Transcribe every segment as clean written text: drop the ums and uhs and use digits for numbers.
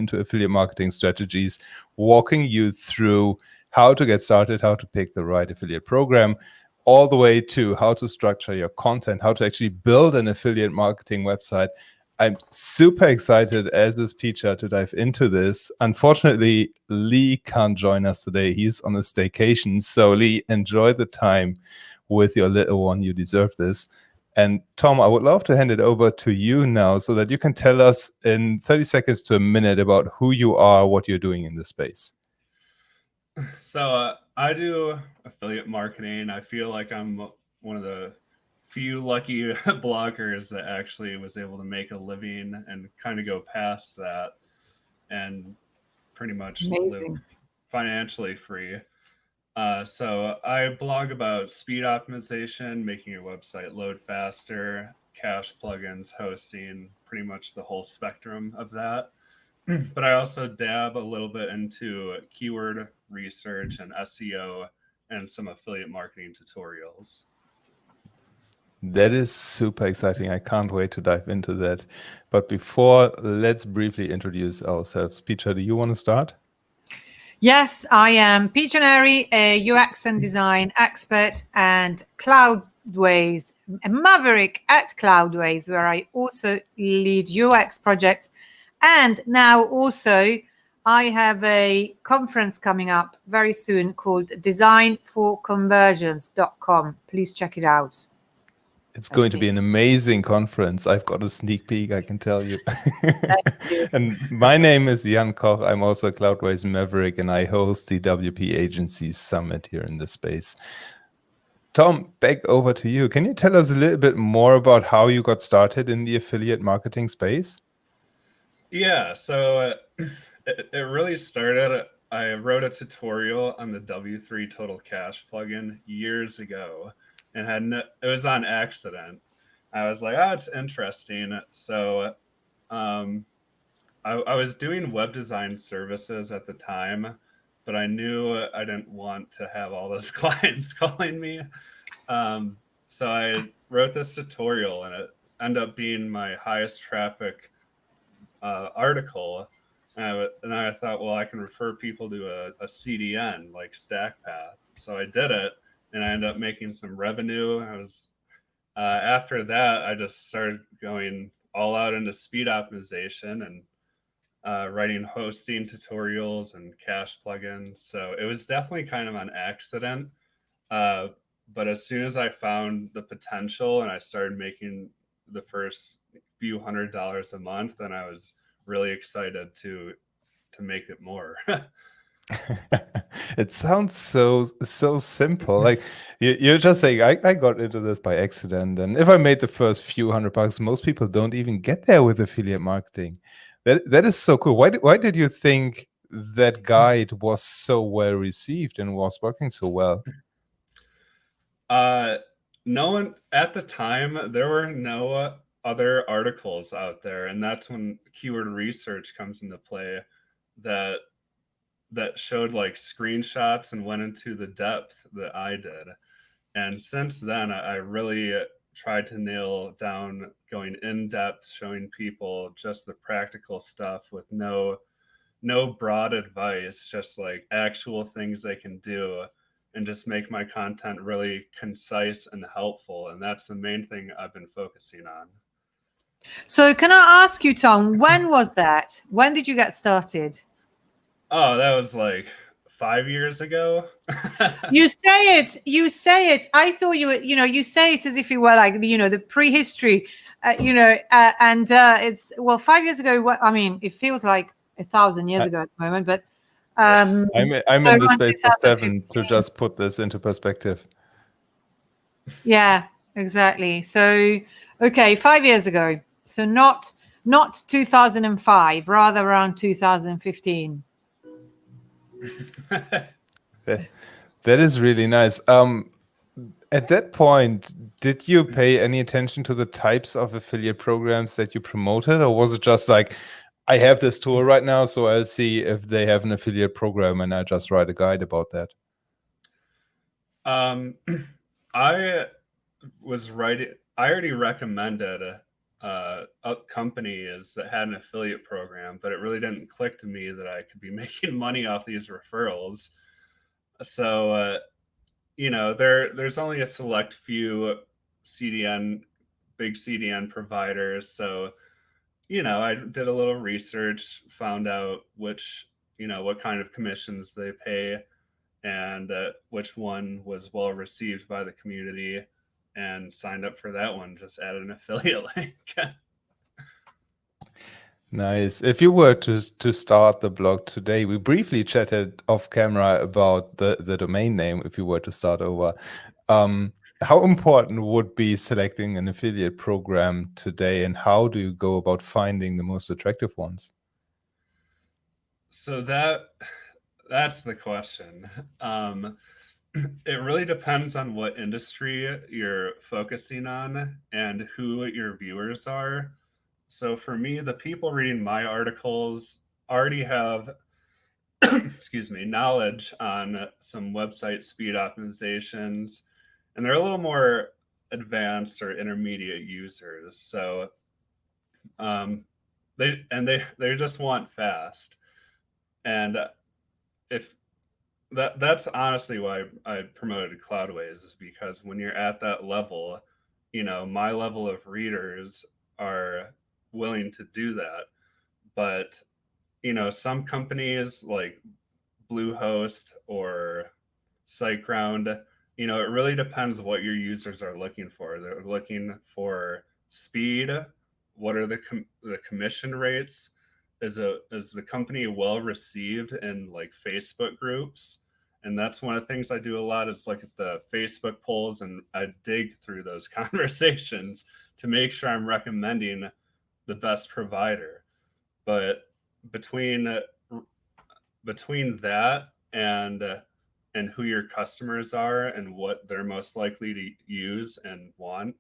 into affiliate marketing strategies, walking you through how to get started, how to pick the right affiliate program, all the way to how to structure your content, how to actually build an affiliate marketing website. I'm super excited as a speaker to dive into this. Unfortunately, Lee can't join us today. He's on a staycation. So Lee, enjoy the time with your little one. You deserve this. And Tom, I would love to hand it over to you now so that you can tell us in 30 seconds to a minute about who you are, what you're doing in this space. So I do affiliate marketing. I feel like I'm one of the few lucky bloggers that actually was able to make a living and kind of go past that and pretty much live financially free. So I blog about speed optimization, making your website load faster, cache plugins, hosting, pretty much the whole spectrum of that. But I also dab a little bit into keyword research and SEO and some affiliate marketing tutorials. That is super exciting. I can't wait to dive into that. But before, let's briefly introduce ourselves. Peter, do you want to start? Yes, I am Peter Neri, a UX and design expert and Cloudways, a maverick at Cloudways, where I also lead UX projects. And now also I have a conference coming up very soon called designforconversions.com. Please check it out. It's going to be an amazing conference. I've got a sneak peek, I can tell you. And my name is Jan Koch. I'm also a Cloudways Maverick, and I host the WP Agencies Summit here in this space. Tom, back over to you. Can you tell us a little bit more about how you got started in the affiliate marketing space? Yeah, so it really started. I wrote a tutorial on the W3 Total Cache plugin years ago. And it was on accident. I was like, oh, it's interesting. So I was doing web design services at the time, but I knew I didn't want to have all those clients calling me. So I wrote this tutorial, and it ended up being my highest traffic article. And I thought, well, I can refer people to a CDN like StackPath. So I did it. And I ended up making some revenue. After that, I just started going all out into speed optimization and writing hosting tutorials and cache plugins. So it was definitely kind of an accident. But as soon as I found the potential and I started making the first few $100s a month, then I was really excited to make it more. It sounds so simple. Like you're just saying, I got into this by accident, and if I made the first few $100, most people don't even get there with affiliate marketing. That is so cool. Why did you think that guide was so well received and was working so well? No one at the time, there were no other articles out there, and that's when keyword research comes into play. That showed like screenshots and went into the depth that I did. And since then, I really tried to nail down going in depth, showing people just the practical stuff with no broad advice, just like actual things they can do, and just make my content really concise and helpful. And that's the main thing I've been focusing on. So can I ask you, Tom, when was that? When did you get started? Oh, that was like 5 years ago. You say it. I thought you say it as if it were like, the prehistory, and it's, well, 5 years ago. I mean, it feels like 1,000 years ago at the moment, but I'm in the space for 7 to just put this into perspective. Yeah, exactly. So, okay, 5 years ago. So not 2005, rather around 2015. That is really nice. At that point, did you pay any attention to the types of affiliate programs that you promoted, or was it just like, I have this tool right now, so I'll see if they have an affiliate program and I just write a guide about that? I already recommended companies that had an affiliate program, but it really didn't click to me that I could be making money off these referrals. So, there's only a select few big CDN providers. So, I did a little research, found out what kind of commissions they pay, and which one was well received by the community, and signed up for that one. Just added an affiliate link. Nice. If you were to start the blog today, we briefly chatted off camera about the domain name. If you were to start over, how important would be selecting an affiliate program today, and how do you go about finding the most attractive ones? So that's the question. It really depends on what industry you're focusing on and who your viewers are. So for me, the people reading my articles already have excuse me, knowledge on some website speed optimizations, and they're a little more advanced or intermediate users. So they just want fast. And if that's honestly why I promoted Cloudways, is because when you're at that level, my level of readers are willing to do that. But some companies like Bluehost or SiteGround, it really depends what your users are looking for. They're looking for speed. What are the commission rates? Is the company well received in like Facebook groups? And that's one of the things I do a lot, is look at the Facebook polls, and I dig through those conversations to make sure I'm recommending the best provider. But between that and who your customers are and what they're most likely to use and want,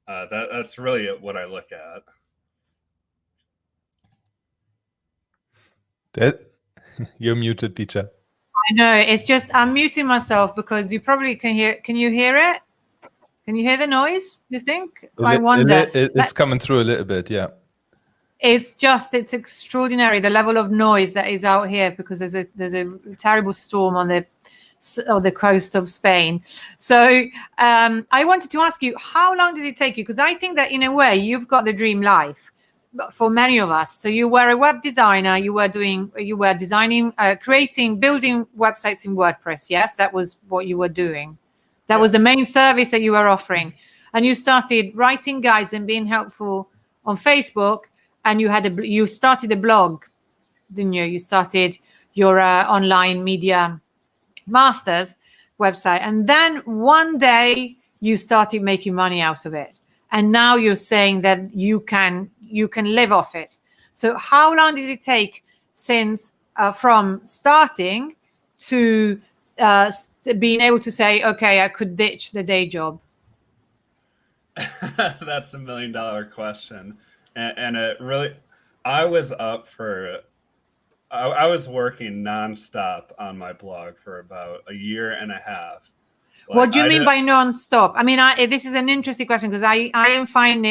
that's really what I look at. You're muted, Peter. I know, it's just I'm muting myself because you probably can hear. Can you hear it? Can you hear the noise, you think? I wonder. It's coming through a little bit, yeah. It's extraordinary, the level of noise that is out here, because there's a terrible storm on the coast of Spain. So I wanted to ask you, how long did it take you? Because I think that in a way you've got the dream life for many of us. So you were a web designer, you were designing, creating, building websites in WordPress. Yes, that was what you were doing. That was the main service that you were offering. And you started writing guides and being helpful on Facebook. And you started a blog, didn't you? You started your online media masters website, and then one day you started making money out of it. And now you're saying that you can live off it. So how long did it take since from starting to being able to say, okay, I could ditch the day job? That's $1 million question. And it really, I was up for, I was working nonstop on my blog for about 1.5 years. What do you mean by nonstop? I mean, this is an interesting question, because I find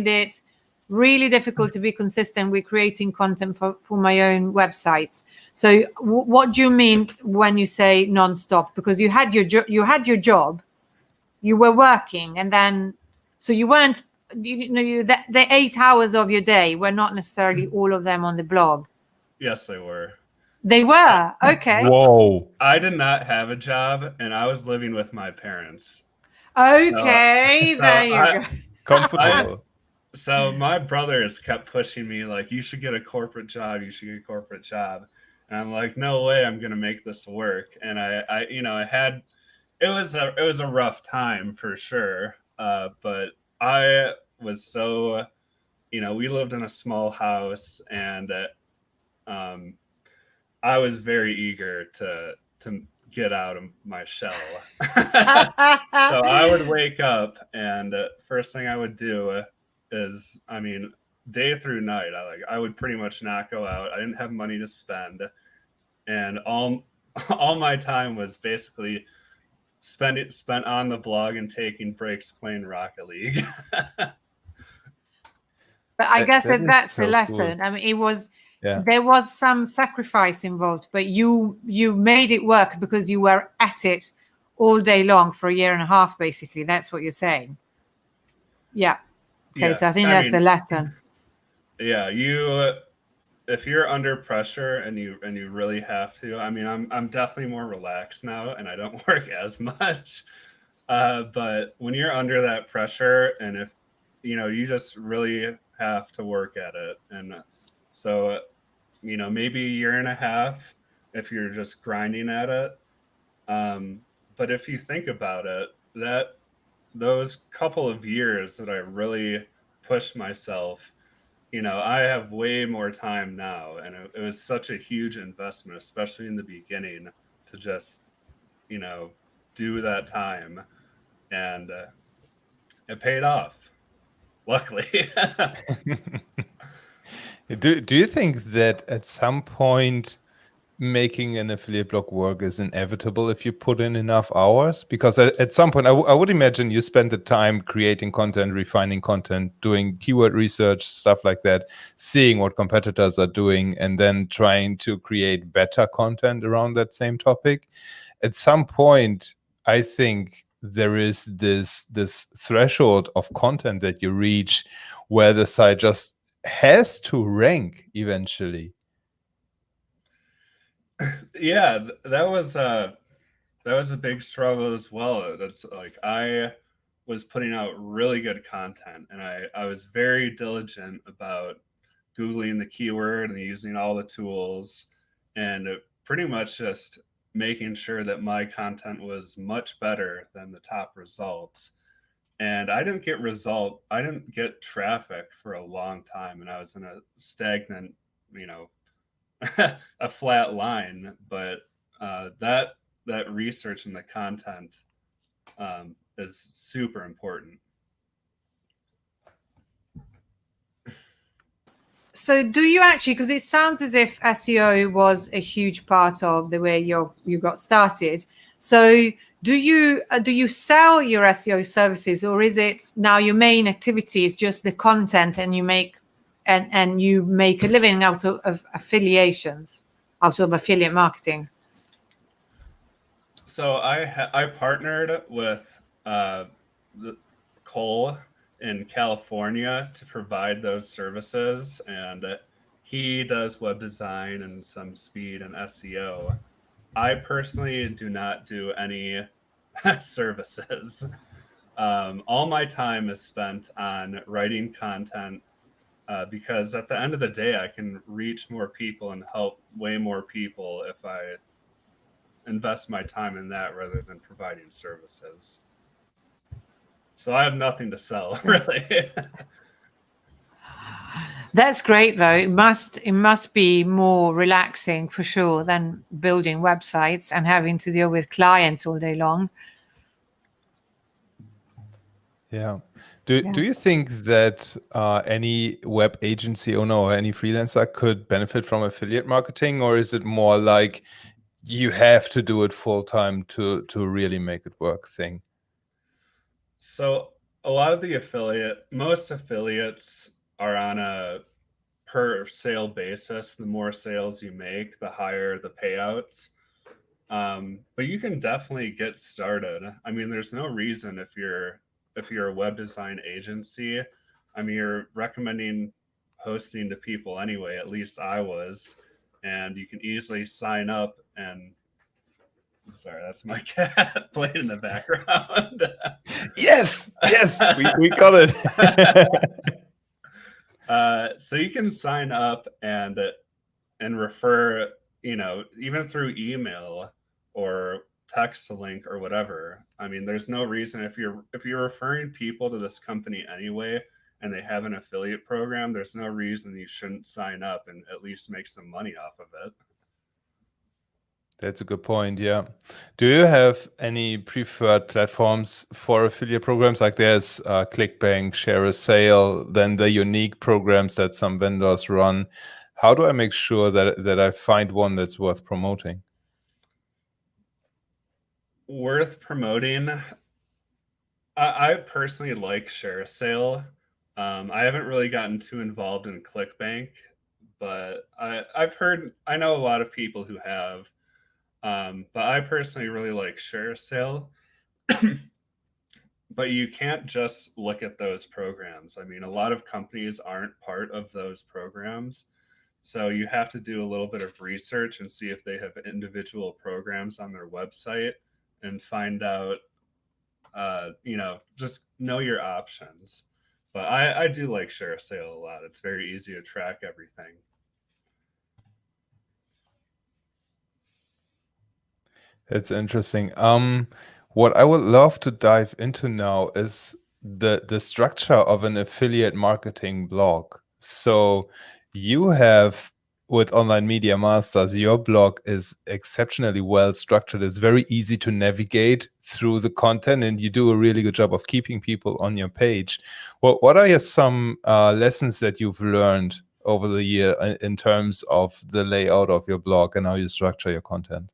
it really difficult to be consistent with creating content for my own websites. So what do you mean when you say nonstop? Because you had your job, you were working, and then so you weren't. The 8 hours of your day were not necessarily all of them on the blog. Yes, they were. They were? Okay. Whoa. I did not have a job, and I was living with my parents. Okay, there you go. Comfortable. So my brothers kept pushing me, like, you should get a corporate job. You should get a corporate job. And I'm like, no way, I'm going to make this work. And it was a rough time for sure. But I was so, we lived in a small house, and I was very eager to get out of my shell. So I would wake up, and first thing I would do is, day through night, I would pretty much not go out. I didn't have money to spend, and all my time was basically spent on the blog and taking breaks playing Rocket League. But I guess that is that's the so lesson. cool. I mean, Yeah. there was some sacrifice involved, but you made it work because you were at it all day long for a year and a half, basically. That's what you're saying. Yeah. Okay, Yeah, so I think I that's the mean, lesson. yeah, if you're under pressure and you really have to, I mean, I'm definitely more relaxed now and I don't work as much. But when you're under that pressure, and if you just really have to work at it, and so maybe a year and a half if you're just grinding at it. But if you think about it, that those couple of years that I really pushed myself, I have way more time now, and it was such a huge investment, especially in the beginning, to just do that time, and it paid off, luckily. Do you think that at some point making an affiliate blog work is inevitable if you put in enough hours? Because at some point, I would imagine you spend the time creating content, refining content, doing keyword research, stuff like that, seeing what competitors are doing, and then trying to create better content around that same topic. At some point, I think there is this threshold of content that you reach where the site just has to rank eventually. Yeah, that was a big struggle as well. That's like I was putting out really good content, and I was very diligent about Googling the keyword and using all the tools, and pretty much just making sure that my content was much better than the top results. And I didn't get traffic for a long time, and I was in a stagnant, you know, a flat line. But that research and the content is super important. So do you actually, because it sounds as if SEO was a huge part of the way you got started. So do you sell your SEO services, or is it now your main activity is just the content, and you make a living out of affiliations, out of affiliate marketing? So I partnered with the Cole in California to provide those services, and he does web design and some speed and SEO. I personally do not do any services. All my time is spent on writing content, because at the end of the day, I can reach more people and help way more people if I invest my time in that rather than providing services. So I have nothing to sell, really. That's great, though. It must be more relaxing for sure than building websites and having to deal with clients all day long. Yeah. Do you think that any web agency owner or any freelancer could benefit from affiliate marketing, or is it more like you have to do it full time to really make it work thing? So a lot of most affiliates are on a per sale basis. The more sales you make, the higher the payouts. But you can definitely get started. I mean, there's no reason if you're a web design agency, I mean, you're recommending hosting to people anyway, at least I was, and you can easily sign up and sorry, that's my cat playing in the background. Yes, we got it. So you can sign up and refer, even through email or text link or whatever. I mean, there's no reason if you're referring people to this company anyway and they have an affiliate program, there's no reason you shouldn't sign up and at least make some money off of it. That's a good point. Yeah. Do you have any preferred platforms for affiliate programs? Like there's ClickBank, Share a Sale, then the unique programs that some vendors run. How do I make sure that I find one that's worth promoting? Worth promoting. I personally like Share a Sale. I haven't really gotten too involved in ClickBank, but I know a lot of people who have. But I personally really like ShareSale. But you can't just look at those programs. I mean, a lot of companies aren't part of those programs. So you have to do a little bit of research and see if they have individual programs on their website and find out, just know your options. But I do like ShareSale a lot. It's very easy to track everything. It's interesting. What I would love to dive into now is the structure of an affiliate marketing blog. So you have, with Online Media Masters, your blog is exceptionally well structured. It's very easy to navigate through the content, and you do a really good job of keeping people on your page. What are some lessons that you've learned over the year in terms of the layout of your blog and how you structure your content?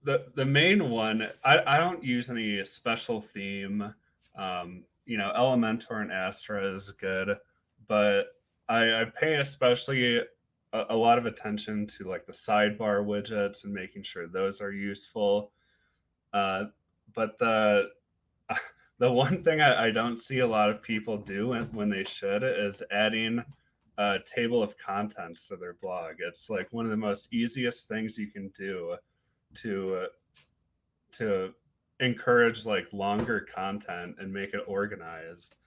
The main one, I don't use any special theme. Elementor and Astra is good, but I pay especially a lot of attention to like the sidebar widgets and making sure those are useful. But the one thing I don't see a lot of people do when they should is adding a table of contents to their blog. It's like one of the most easiest things you can do to encourage like longer content and make it organized.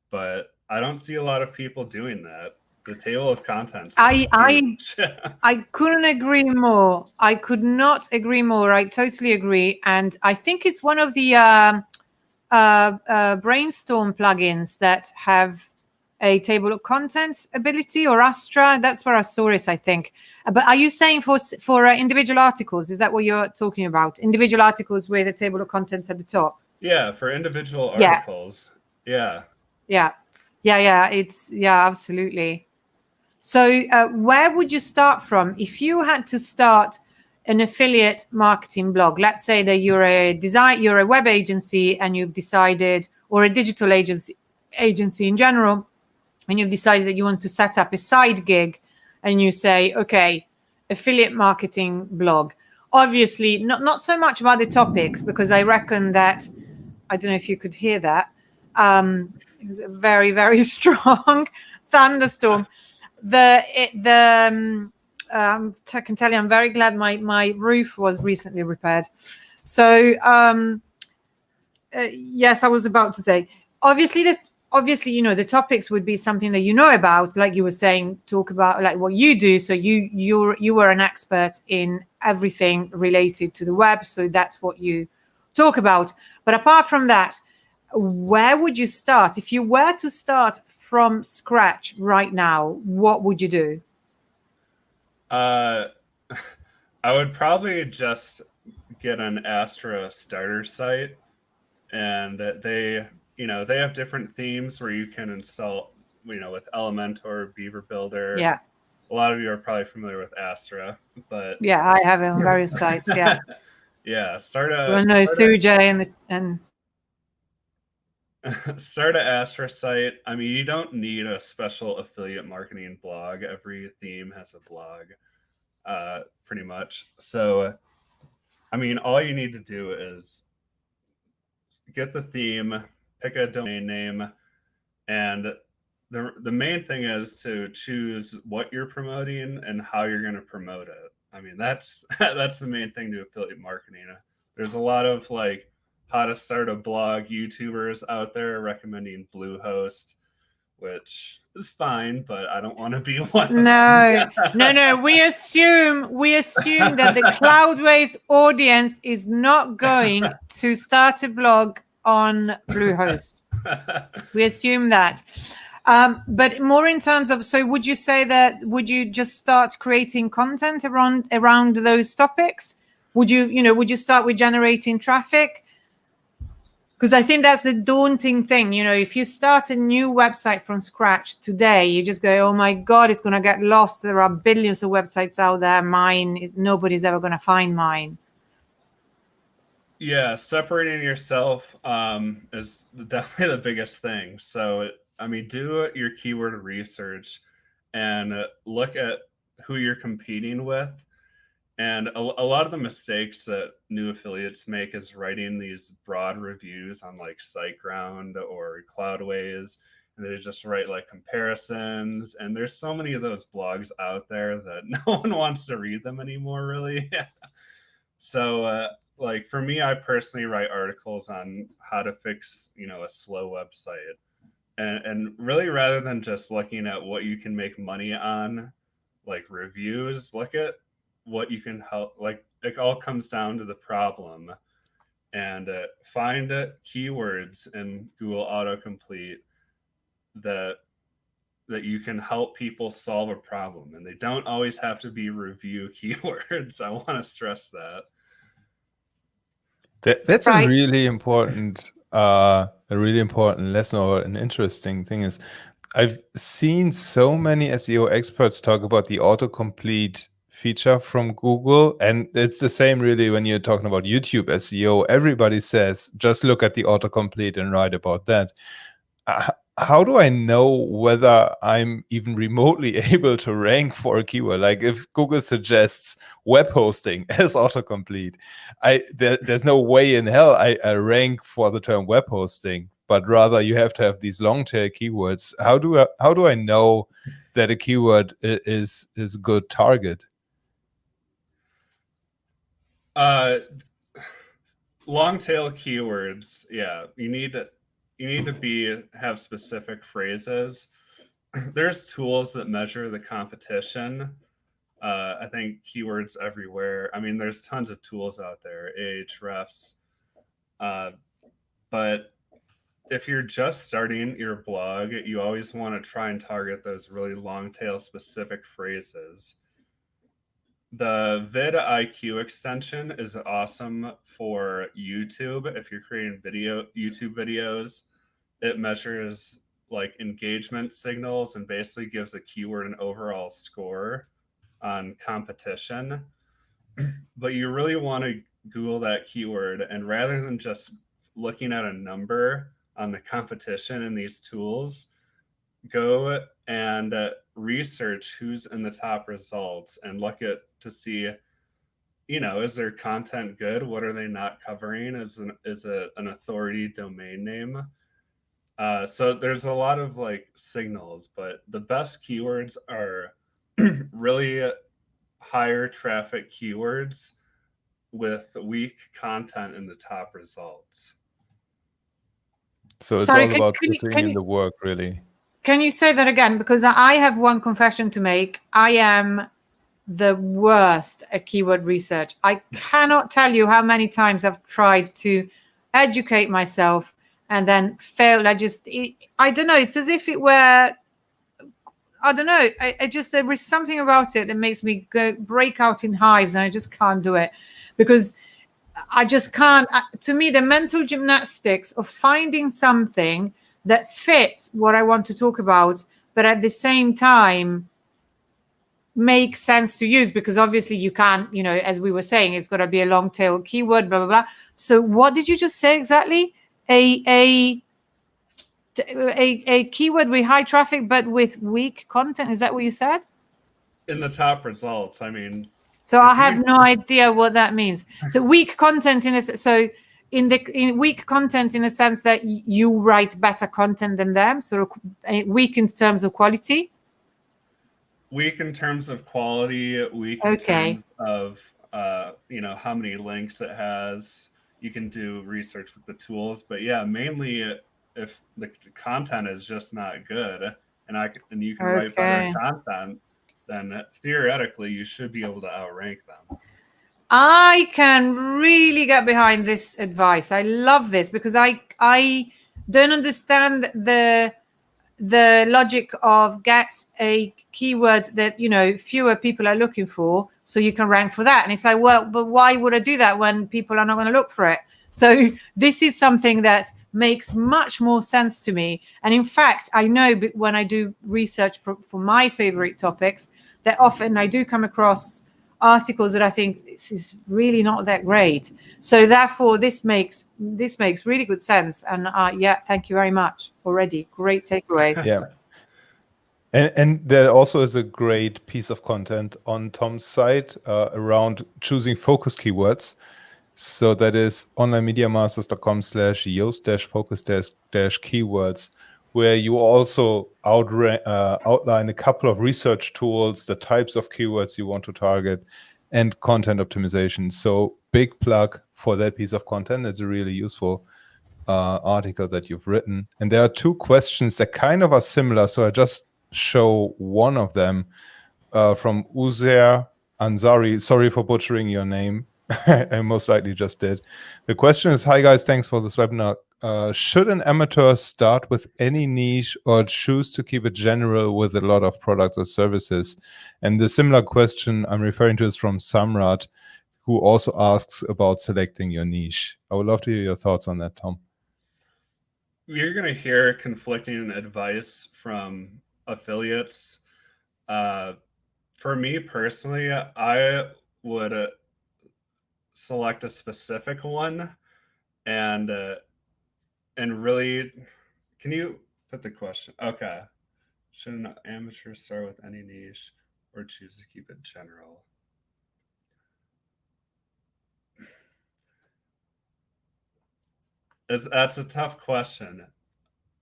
But I don't see a lot of people doing that. The table of contents. I couldn't agree more. I could not agree more. I totally agree. And I think it's one of the Brainstorm plugins that have a table of contents ability, or Astra. That's where I saw it, I think. But are you saying for individual articles? Is that what you're talking about? Individual articles with a table of contents at the top? Yeah, for individual articles. Yeah. It's absolutely. So where would you start from if you had to start an affiliate marketing blog? Let's say that you're a web agency and you've decided, or a digital agency in general, and you've decided that you want to set up a side gig, and you say, okay, affiliate marketing blog. Obviously, not so much about the topics, because I reckon that, I don't know if you could hear that. It was a very, very strong thunderstorm. I can tell you, I'm very glad my roof was recently repaired. So yes, I was about to say, obviously, the topics would be something that you know about, like you were saying, talk about like what you do. So you were an expert in everything related to the web, so that's what you talk about. But apart from that, where would you start if you were to start from scratch right now? What would you do? I would probably just get an Astra starter site, and they have different themes where you can install, with Elementor, Beaver Builder. Yeah. A lot of you are probably familiar with Astra, but yeah, I have it on various sites. Yeah. Yeah, Start a Astra site. I mean, you don't need a special affiliate marketing blog. Every theme has a blog, pretty much. So, I mean, all you need to do is get the theme, pick a domain name, and the main thing is to choose what you're promoting and how you're going to promote it. I mean, that's the main thing to affiliate marketing. There's a lot of like how to start a blog YouTubers out there recommending Bluehost, which is fine, but I don't want to be one. No. We assume that the Cloudways audience is not going to start a blog on Bluehost. We assume that. But more in terms of, so would you say that, would you just start creating content around those topics? Would you start with generating traffic? Because I think that's the daunting thing. If you start a new website from scratch today, you just go, oh my God, it's going to get lost. There are billions of websites out there. Nobody's ever going to find mine. Yeah, separating yourself is definitely the biggest thing. So, I mean, do your keyword research and look at who you're competing with. And a lot of the mistakes that new affiliates make is writing these broad reviews on like SiteGround or Cloudways, and they just write like comparisons. And there's so many of those blogs out there that no one wants to read them anymore, really. So, like for me, I personally write articles on how to fix, a slow website, and really rather than just looking at what you can make money on, like reviews, look at what you can help. Like it all comes down to the problem, and find keywords in Google autocomplete that you can help people solve a problem, and they don't always have to be review keywords. I want to stress that. That's Right. a really important lesson, or an interesting thing is I've seen so many SEO experts talk about the autocomplete feature from Google, and it's the same really when you're talking about YouTube SEO. Everybody says just look at the autocomplete and write about that. How do I know whether I'm even remotely able to rank for a keyword? Like if Google suggests web hosting as autocomplete, there's no way in hell I rank for the term web hosting, but rather you have to have these long tail keywords. How do I know that a keyword is a good target? Long tail keywords, yeah, you need to have specific phrases. There's tools that measure the competition. I think Keywords Everywhere. I mean, there's tons of tools out there, Ahrefs. But if you're just starting your blog, you always want to try and target those really long tail specific phrases. The vidIQ extension is awesome for YouTube. If you're creating YouTube videos, it measures like engagement signals and basically gives a keyword an overall score on competition. But you really want to Google that keyword, and rather than just looking at a number on the competition in these tools, go and research who's in the top results and look at to see, is their content good? What are they not covering? Is it an authority domain name? So there's a lot of like signals, but the best keywords are really higher traffic keywords with weak content in the top results. So it's Sorry, all about can putting in you- the work, really. Can you say that again? Because I have one confession to make. I am the worst at keyword research. I cannot tell you how many times I've tried to educate myself and then failed. I don't know. It's as if it were, I don't know. There is something about it that makes me break out in hives, and I just can't do it because I just can't. To me, the mental gymnastics of finding something that fits what I want to talk about, but at the same time makes sense to use, because obviously you can't, as we were saying, it's got to be a long tail keyword, blah, blah, blah. So what did you just say exactly? A keyword with high traffic, but with weak content. Is that what you said? In the top results, I mean. So I have no idea what that means. So weak content in weak content in the sense that you write better content than them, so weak in terms of quality. Weak in terms of quality, weak in terms of how many links it has. You can do research with the tools, but yeah, mainly if the content is just not good, and you can write better content, then theoretically you should be able to outrank them. I can really get behind this advice. I love this because I don't understand the logic of get a keyword that fewer people are looking for, so you can rank for that. And it's like, well, but why would I do that when people are not going to look for it? So this is something that makes much more sense to me. And in fact, I know when I do research for my favorite topics, that often I do come across articles that I think this is really not that great. So therefore, this makes really good sense. And yeah, thank you very much already. Great takeaway. Yeah. And there also is a great piece of content on Tom's site around choosing focus keywords. So that is onlinemediamasters.com/yoast-focus-keywords, where you also outline a couple of research tools, the types of keywords you want to target, and content optimization. So big plug for that piece of content. It's a really useful article that you've written. And there are two questions that kind of are similar. So I just show one of them from Uzair Ansari. Sorry for butchering your name. I most likely just did. The question is, hi guys, thanks for this webinar. Should an amateur start with any niche or choose to keep it general with a lot of products or services? And the similar question I'm referring to is from Samrat, who also asks about selecting your niche. I would love to hear your thoughts on that, Tom. You're going to hear conflicting advice from affiliates. For me personally, I would select a specific one and really, can you put the question? Okay. Should an amateur start with any niche or choose to keep it general? That's a tough question.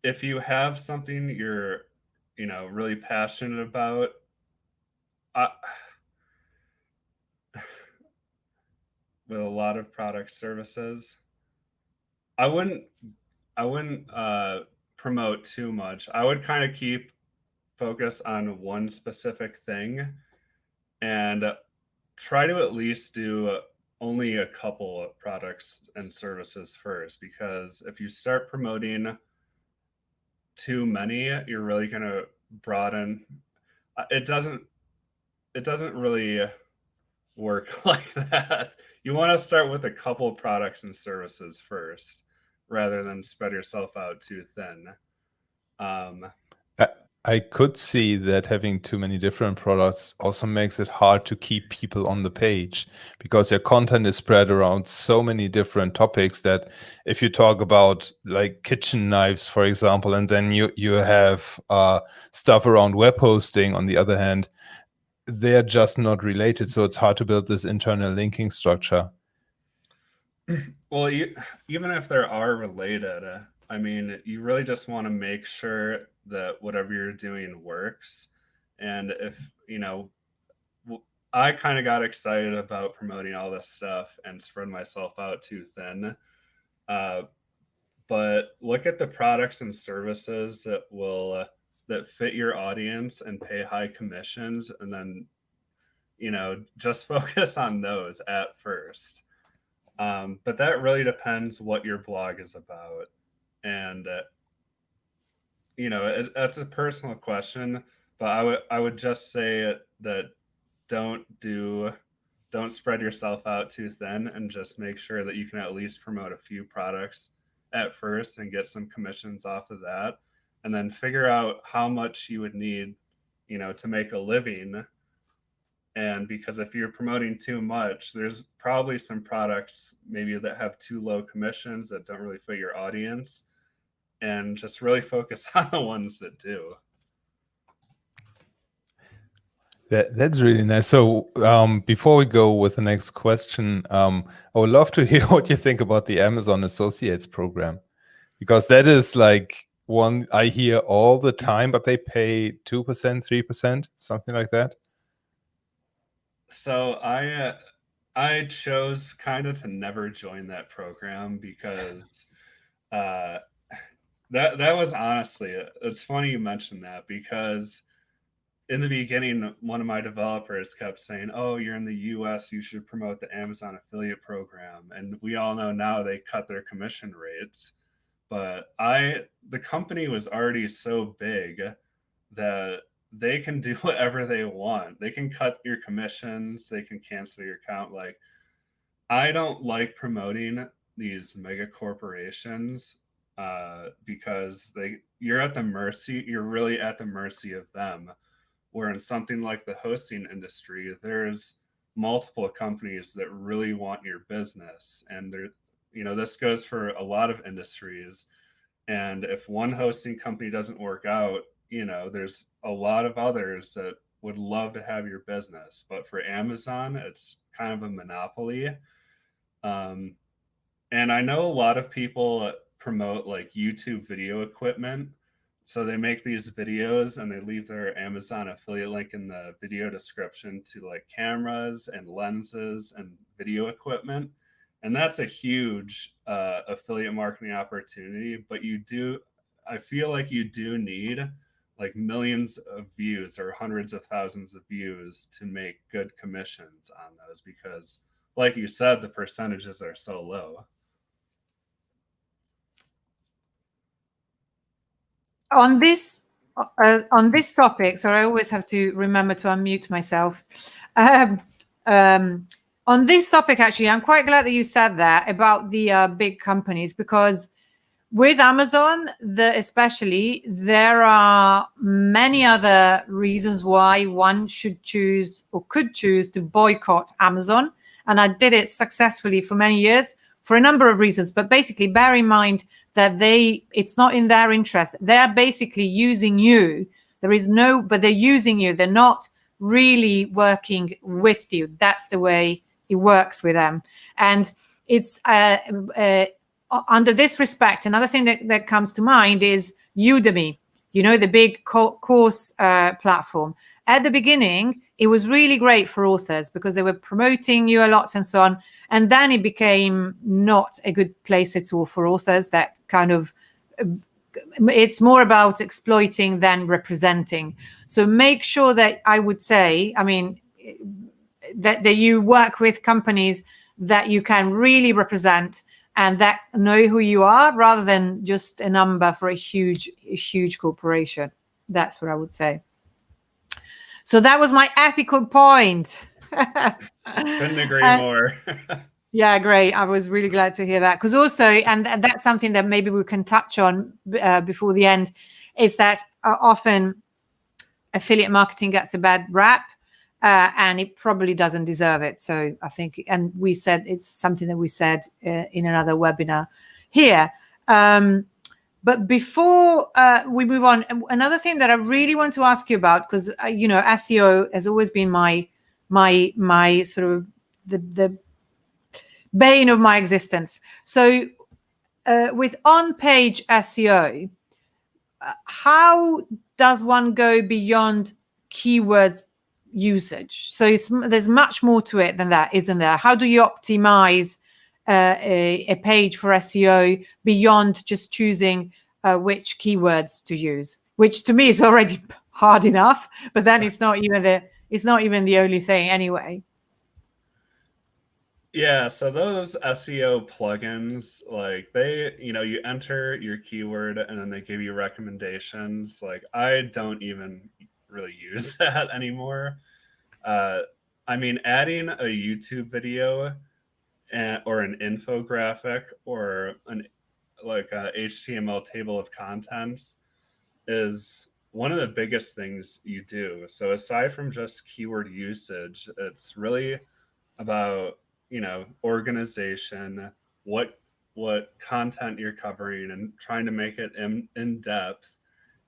If you have something you're, really passionate about, with a lot of product services, I wouldn't promote too much. I would kind of keep focus on one specific thing and try to at least do only a couple of products and services first, because if you start promoting too many, you're really going to broaden. It doesn't really work like that. You want to start with a couple of products and services first, rather than spread yourself out too thin. I could see that having too many different products also makes it hard to keep people on the page, because your content is spread around so many different topics that if you talk about like kitchen knives, for example, and then you have stuff around web hosting on the other hand, they're just not related. So it's hard to build this internal linking structure. Well, even if there are related, I mean, you really just want to make sure that whatever you're doing works. And if, I kind of got excited about promoting all this stuff and spread myself out too thin. But look at the products and services that will that fit your audience and pay high commissions, and then, just focus on those at first. But that really depends what your blog is about. And, that's a personal question, but I would just say that don't spread yourself out too thin, and just make sure that you can at least promote a few products at first and get some commissions off of that. And then figure out how much you would need, to make a living. And because if you're promoting too much, there's probably some products maybe that have too low commissions that don't really fit your audience, and just really focus on the ones that do. That's really nice. So before we go with the next question, I would love to hear what you think about the Amazon Associates program, because that is like one I hear all the time, but they pay 2%, 3%, something like that. So I chose kind of to never join that program, because that was honestly, it's funny you mentioned that, because in the beginning, one of my developers kept saying, "Oh, you're in the US, you should promote the Amazon affiliate program." And we all know now they cut their commission rates. But the company was already so big that they can do whatever they want. They can cut your commissions, they can cancel your account. Like, I don't like promoting these mega corporations because you're really at the mercy of them. Where in something like the hosting industry, there's multiple companies that really want your business. And there, this goes for a lot of industries. And if one hosting company doesn't work out, there's a lot of others that would love to have your business. But for Amazon, it's kind of a monopoly. And I know a lot of people promote like YouTube video equipment. So they make these videos and they leave their Amazon affiliate link in the video description to like cameras and lenses and video equipment. And that's a huge affiliate marketing opportunity. But I feel like you do need like millions of views or hundreds of thousands of views to make good commissions on those, because like you said, the percentages are so low. On this topic, so I always have to remember to unmute myself. On this topic, actually, I'm quite glad that you said that about the big companies, because with Amazon, especially, there are many other reasons why one should choose or could choose to boycott Amazon. And I did it successfully for many years for a number of reasons. But basically, bear in mind that it's not in their interest. They're basically using you. But they're using you. They're not really working with you. That's the way it works with them. And it's under this respect, another thing that comes to mind is Udemy, the big course platform. At the beginning, it was really great for authors because they were promoting you a lot and so on. And then it became not a good place at all for authors. That kind of, it's more about exploiting than representing. So make sure that, I would say, that you work with companies that you can really represent and that know who you are, rather than just a number for a huge corporation. That's what I would say. So that was my ethical point. Couldn't agree more. Yeah, great. I was really glad to hear that. Because also, and that's something that maybe we can touch on before the end, is that often affiliate marketing gets a bad rap, and it probably doesn't deserve it. So I think, and we said, it's something that we said in another webinar here. But before we move on, another thing that I really want to ask you about, because SEO has always been my sort of the bane of my existence. So with on-page SEO, how does one go beyond keywords usage? So there's much more to it than that, isn't there? How do you optimize a page for SEO beyond just choosing which keywords to use, which to me is already hard enough, but then it's not even the only thing anyway. Yeah, so those SEO plugins, like you enter your keyword and then they give you recommendations. Like I don't even really use that anymore. Adding a YouTube video or an infographic or a HTML table of contents is one of the biggest things you do. So aside from just keyword usage, it's really about organization, what content you're covering, and trying to make it in depth,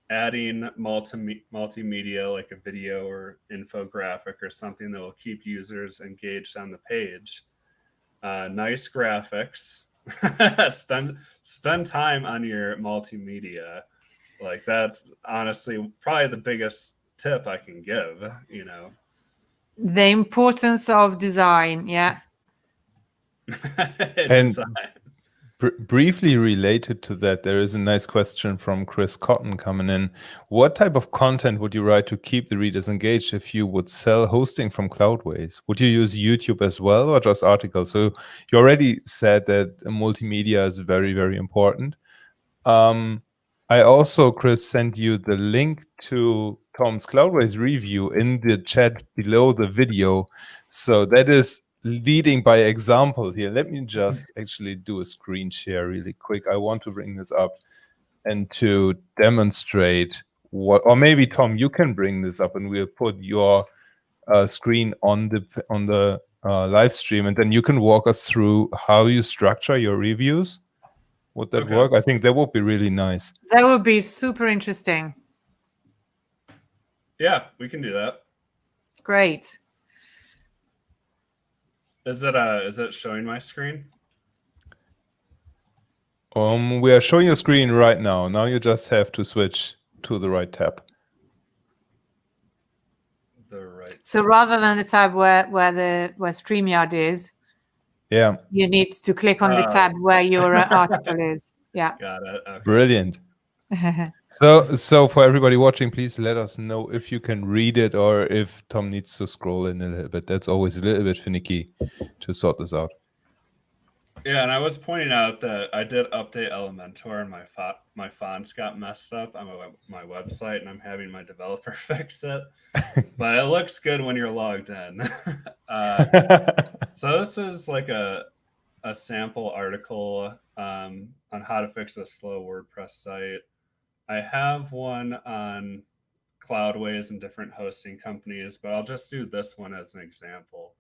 adding multimedia like a video or infographic or something that will keep users engaged on the page. Nice graphics. spend time on your multimedia. Like that's honestly probably the biggest tip I can give. The importance of design. Yeah. And briefly related to that, there is a nice question from Chris Cotton coming in. What type of content would you write to keep the readers engaged if you would sell hosting from Cloudways? Would you use YouTube as well, or just articles? So you already said that multimedia is very, very important. I also, Chris, sent you the link to Tom's Cloudways review in the chat below the video. So that is leading by example here. Let me just actually do a screen share really quick. I want to bring this up and to demonstrate what, or maybe Tom, you can bring this up and we'll put your screen on the live stream, and then you can walk us through how you structure your reviews. Would that Okay. work? I think that would be really nice. That would be super interesting. Yeah, we can do that. Great. Is it showing my screen? We are showing your screen right now. Now you just have to switch to the right tab. The right. So rather than the tab where StreamYard is, Yeah. you need to click on the tab where your article is. Yeah. Got it. Okay. Brilliant. So for everybody watching, please let us know if you can read it or if Tom needs to scroll in a little bit. That's always a little bit finicky to sort this out. Yeah, and I was pointing out that I did update Elementor, and my fonts got messed up on my website, and I'm having my developer fix it. But it looks good when you're logged in. So this is like a sample article on how to fix a slow WordPress site. I have one on Cloudways and different hosting companies, but I'll just do this one as an example.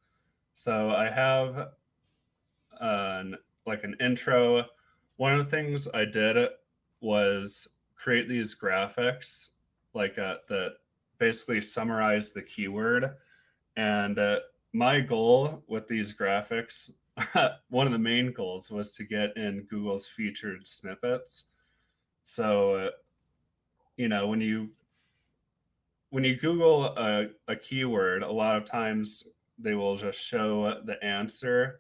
So I have like an intro. One of the things I did was create these graphics like that basically summarize the keyword. And my goal with these graphics, one of the main goals was to get in Google's featured snippets. So when you Google a keyword, a lot of times they will just show the answer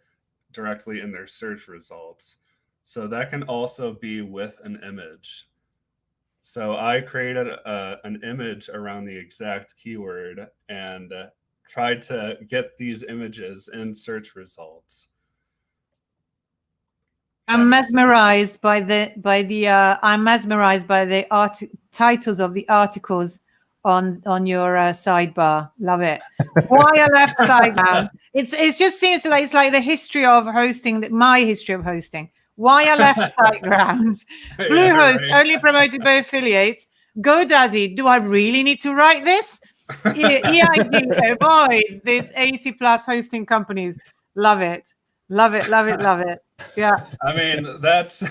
directly in their search results. So that can also be with an image. So I created an image around the exact keyword and tried to get these images in search results. I'm mesmerized by the titles of the articles on your sidebar. Love it. Why I left SiteGround. It just seems like it's like the history of hosting, my history of hosting. Why I left SiteGround. Bluehost only promoted by affiliates. GoDaddy. Do I really need to write this? EID. Avoid these 80+ hosting companies. Love it. Love it. Love it. Love it. Yeah. I mean, there's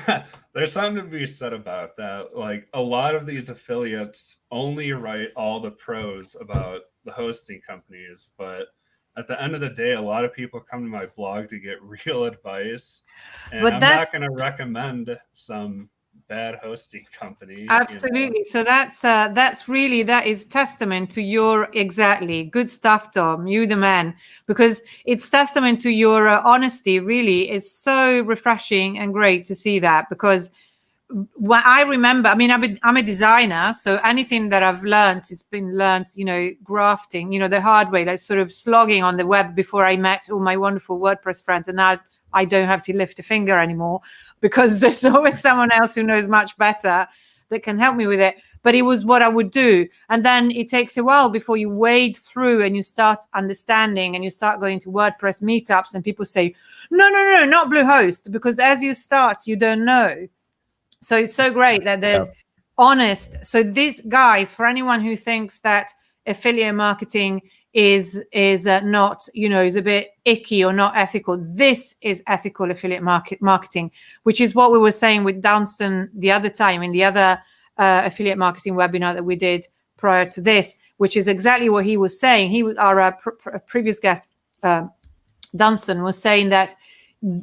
something to be said about that. Like a lot of these affiliates only write all the pros about the hosting companies, but at the end of the day, a lot of people come to my blog to get real advice, and I'm not going to recommend some bad hosting company. Absolutely. So that's really, that is testament to your, exactly, good stuff, Tom, you the man, because it's testament to your honesty. Really, it's so refreshing and great to see that, because what I remember, I mean, I'm a designer, so anything that I've learned, it's been learned, grafting, the hard way, like sort of slogging on the web before I met all my wonderful WordPress friends. And now I don't have to lift a finger anymore because there's always someone else who knows much better that can help me with it. But it was what I would do. And then it takes a while before you wade through and you start understanding and you start going to WordPress meetups and people say, no, not Bluehost, because as you start, you don't know. So it's so great that there's honest. So these guys, for anyone who thinks that affiliate marketing is not, is a bit icky or not ethical, this is ethical affiliate marketing, which is what we were saying with Dunstan the other time in the other affiliate marketing webinar that we did prior to this, which is exactly what he was saying. He was our previous guest, Dunstan, was saying that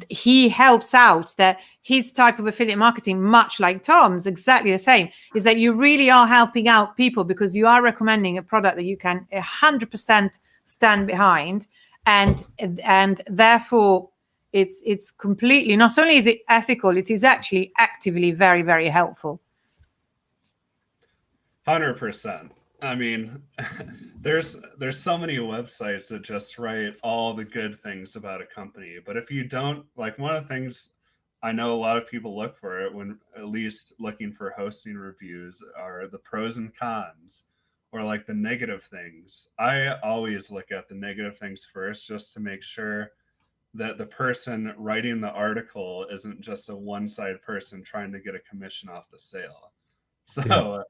he helps out, that his type of affiliate marketing, much like Tom's, exactly the same, is that you really are helping out people because you are recommending a product that you can 100% stand behind, and therefore it's completely, not only is it ethical, it is actually actively very, very helpful. 100%. I mean, there's so many websites that just write all the good things about a company. But if you don't, like, one of the things I know a lot of people look for it when at least looking for hosting reviews are the pros and cons, or like the negative things. I always look at the negative things first just to make sure that the person writing the article isn't just a one-sided person trying to get a commission off the sale. So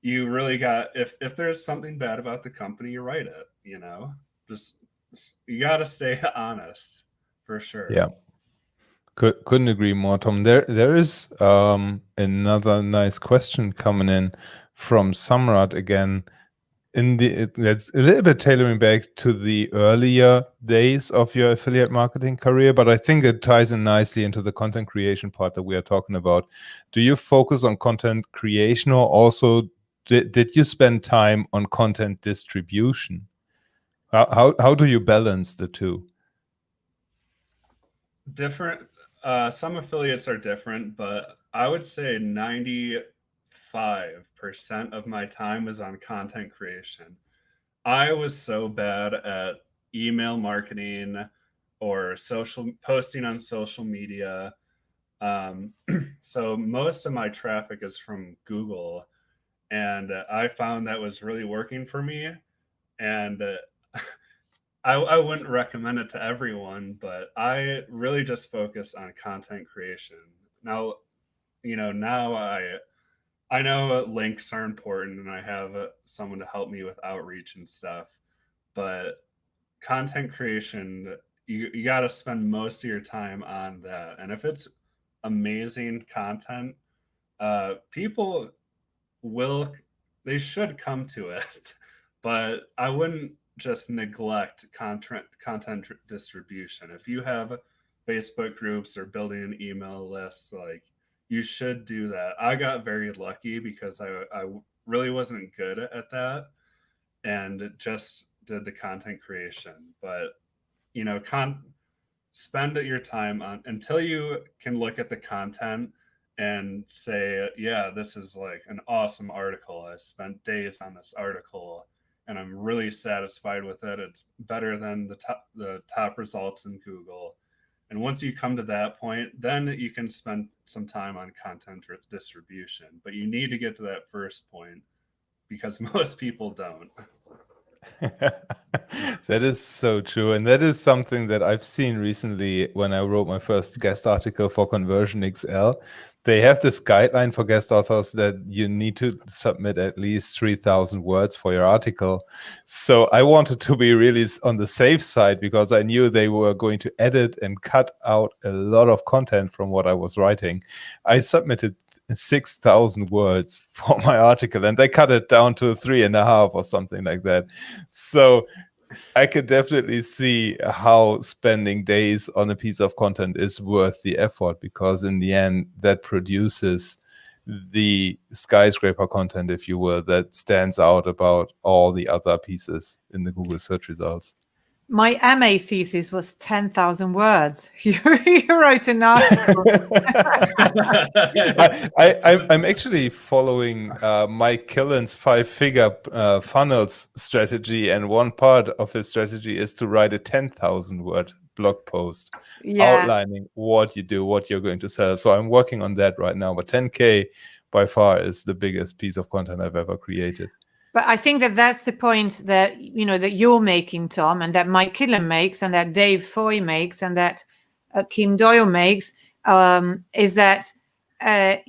you really got, if there's something bad about the company, you write it, you got to stay honest for sure. Yeah. Couldn't agree more, Tom. There is another nice question coming in from Samrat again. That's a little bit tailoring back to the earlier days of your affiliate marketing career, but I think it ties in nicely into the content creation part that we are talking about. Do you focus on content creation, or also did you spend time on content distribution? How do you balance the two? Different. Some affiliates are different, but I would say 95% of my time was on content creation. I was so bad at email marketing or posting on social media. So most of my traffic is from Google, and I found that was really working for me. And I wouldn't recommend it to everyone, but I really just focus on content creation. Now, now I know links are important, and I have someone to help me with outreach and stuff, but content creation, you got to spend most of your time on that. And if it's amazing content, people they should come to it. But I wouldn't just neglect content distribution. If you have Facebook groups or building an email list, like, you should do that. I got very lucky because I really wasn't good at that, and just did the content creation. But spend your time on until you can look at the content and say, yeah, this is like an awesome article. I spent days on this article and I'm really satisfied with it. It's better than the top results in Google. And once you come to that point, then you can spend some time on content distribution. But you need to get to that first point, because most people don't. That is so true. And that is something that I've seen recently when I wrote my first guest article for Conversion XL. They have this guideline for guest authors that you need to submit at least 3,000 words for your article. So I wanted to be really on the safe side, because I knew they were going to edit and cut out a lot of content from what I was writing. I submitted 6,000 words for my article, and they cut it down to 3.5 or something like that. So I could definitely see how spending days on a piece of content is worth the effort, because in the end, that produces the skyscraper content, if you will, that stands out about all the other pieces in the Google search results. My MA thesis was 10,000 words. You wrote an article. I'm actually following Mike Killen's 5-figure funnels strategy, and one part of his strategy is to write a 10,000 word blog post outlining what you do, what you're going to sell. So I'm working on that right now, but 10K by far is the biggest piece of content I've ever created. But I think that that's the point that that you're making, Tom, and that Mike Killen makes, and that Dave Foy makes, and that Kim Doyle makes, is that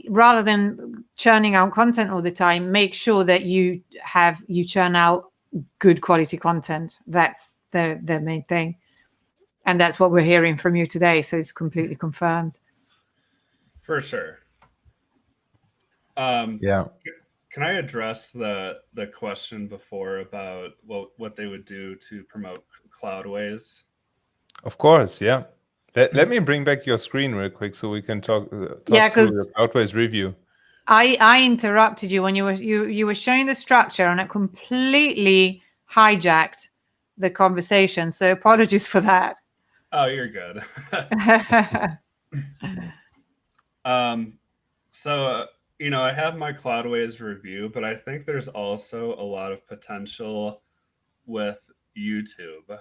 rather than churning out content all the time, make sure that you churn out good quality content. That's the main thing, and that's what we're hearing from you today. So it's completely confirmed. For sure. Yeah. Can I address the question before about what they would do to promote Cloudways? Of course, yeah. Let me bring back your screen real quick so we can talk through the Cloudways review. I interrupted you when you were showing the structure, and it completely hijacked the conversation. So apologies for that. Oh, you're good. So I have my Cloudways review, but I think there's also a lot of potential with YouTube.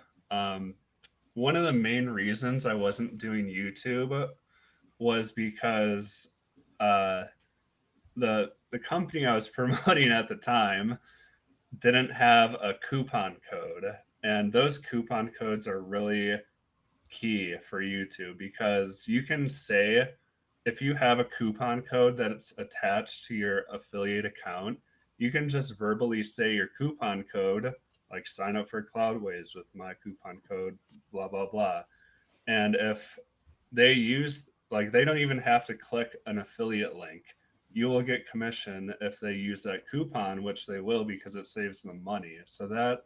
One of the main reasons I wasn't doing YouTube was because the company I was promoting at the time didn't have a coupon code, and those coupon codes are really key for YouTube, because you can say, if you have a coupon code that's attached to your affiliate account, you can just verbally say your coupon code like sign up for Cloudways with my coupon code, blah, blah, blah. And if they use, like, they don't even have to click an affiliate link. You will get commission if they use that coupon, which they will because it saves them money. So that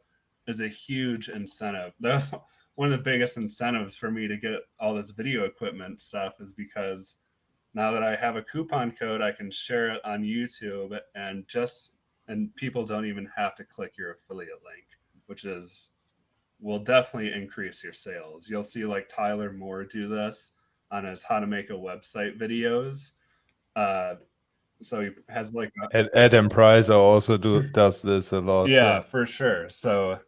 is a huge incentive. That's one of the biggest incentives for me to get all this video equipment stuff, is because now that I have a coupon code, I can share it on YouTube, and people don't even have to click your affiliate link, which will definitely increase your sales. You'll see like Tyler Moore do this on his how to make a website videos. So he has like Adam Pricer also does this a lot. Yeah, for sure. So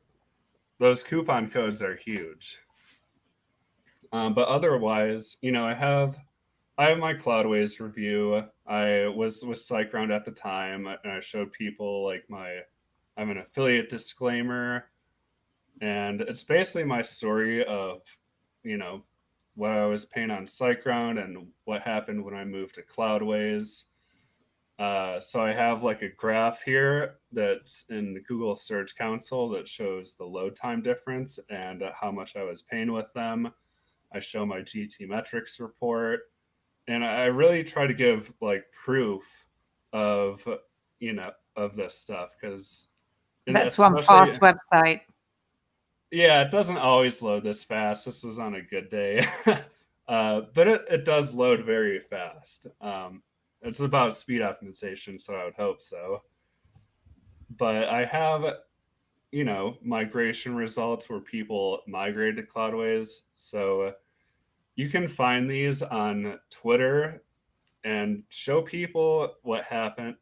those coupon codes are huge. But otherwise, I have my Cloudways review. I was with SiteGround at the time, and I showed people like I'm an affiliate disclaimer, and it's basically my story of, what I was paying on SiteGround and what happened when I moved to Cloudways. So I have like a graph here that's in the Google Search Console that shows the load time difference and how much I was paying with them. I show my GT metrics report, and I really try to give like proof of this stuff, because That's one fast website. Yeah, it doesn't always load this fast. This was on a good day. But it does load very fast. It's about speed optimization, so I would hope so. But I have, migration results where people migrated to Cloudways. So you can find these on Twitter and show people what happened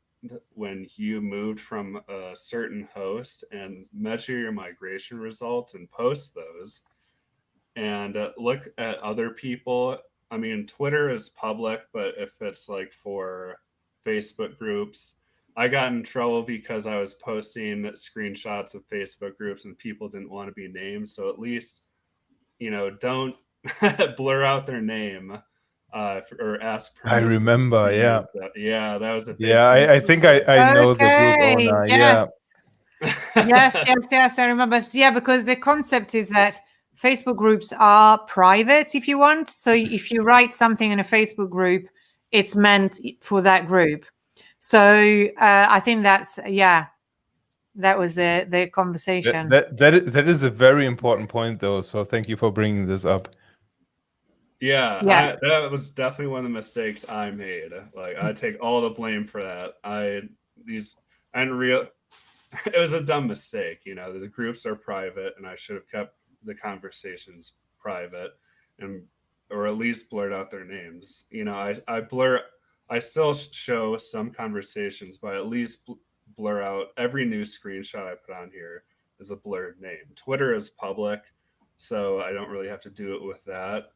when you moved from a certain host, and measure your migration results and post those, and look at other people. I mean, Twitter is public, but if it's like for Facebook groups, I got in trouble because I was posting screenshots of Facebook groups and people didn't want to be named. So at least, don't blur out their name. Or ask permission. I remember, yeah. Yeah, that was the big Yeah, I think I know the group owner. Yes. Yeah. yes, I remember. Yeah, because the concept is that Facebook groups are private, if you want. So if you write something in a Facebook group, it's meant for that group. So I think that was the conversation. That is a very important point, though. So thank you for bringing this up. Yeah. That was definitely one of the mistakes I made. Like, I take all the blame for that. It was a dumb mistake. The groups are private, and I should have kept the conversations private, or at least blurred out their names. I still show some conversations, but at least blur out every new screenshot I put on here is a blurred name. Twitter is public, so I don't really have to do it with that.